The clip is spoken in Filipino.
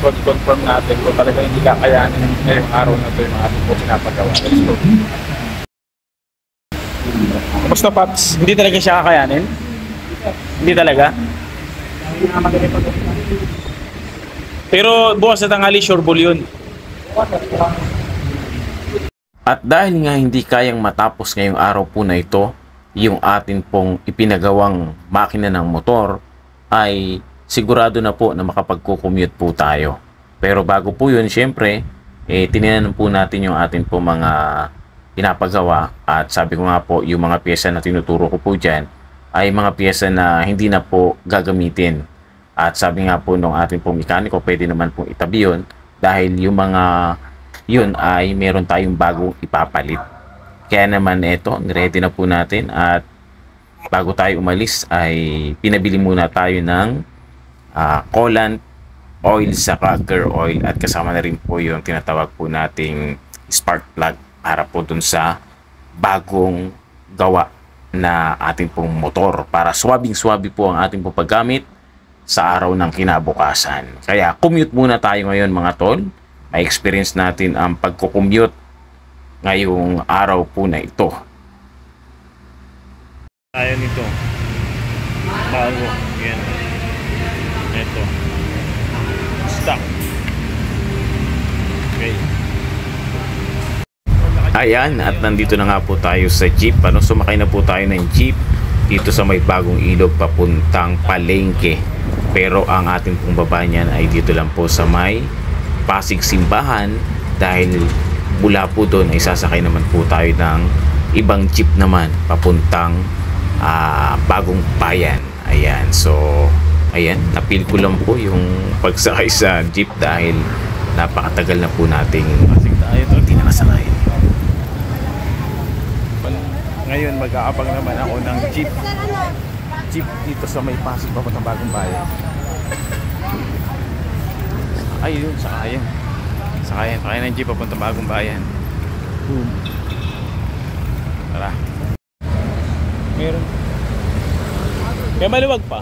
confirm natin kung talaga hindi kakayanin ngayong araw na ito yung ating po pinapagawa. Let's go. Kamusta, Paps? Hindi talaga siya kakayanin? Hindi talaga? Pero bukas na tanghali, sure ball yun. At dahil nga hindi kayang matapos ngayong araw po na ito, yung atin pong ipinagawang makina ng motor, ay sigurado na po na makapagko-commute po tayo. Pero bago po yun, syempre, tinignan po natin yung atin po mga pinapagawa. At sabi ko nga po, yung mga pyesa na tinuturo ko po dyan, ay mga pyesa na hindi na po gagamitin. At sabi nga po nung ating pong mekaniko, pwede naman pong itabi yun dahil yung mga yun ay meron tayong bagong ipapalit. Kaya naman ito, ready na po natin at bago tayo umalis ay pinabili muna tayo ng coolant oil sa gear oil at kasama na rin po yung tinatawag po nating spark plug para po dun sa bagong gawa na ating pong motor para swabing-swabi po ang ating pong paggamit sa araw ng kinabukasan. Kaya commute muna tayo ngayon mga tol. May experience natin ang pagko-commute ngayong araw po na ito. Ayaw nito. Bago. Yan. Ito. Stock. Okay. Ayan, at nandito na nga po tayo sa jeep. Sumakay na po tayo ng jeep dito sa may bagong ilog papuntang Palengke. Pero ang ating pong baba niyan ay dito lang po sa may Pasig Simbahan dahil mula po doon ay sasakay naman po tayo ng ibang jeep naman papuntang Bagong Bayan. Ayan, so ayan, napil ko lang po yung pagsakay sa jeep dahil napakatagal na po nating hindi na nasakay. Ngayon mag-aabang naman ako ng jeep dito sa may Pasig papuntang Bagong Bayan. Ayun, sakayan. Sakayan ng jeep papuntang Bagong Bayan. Tara. Meron. Kaya maluwag pa.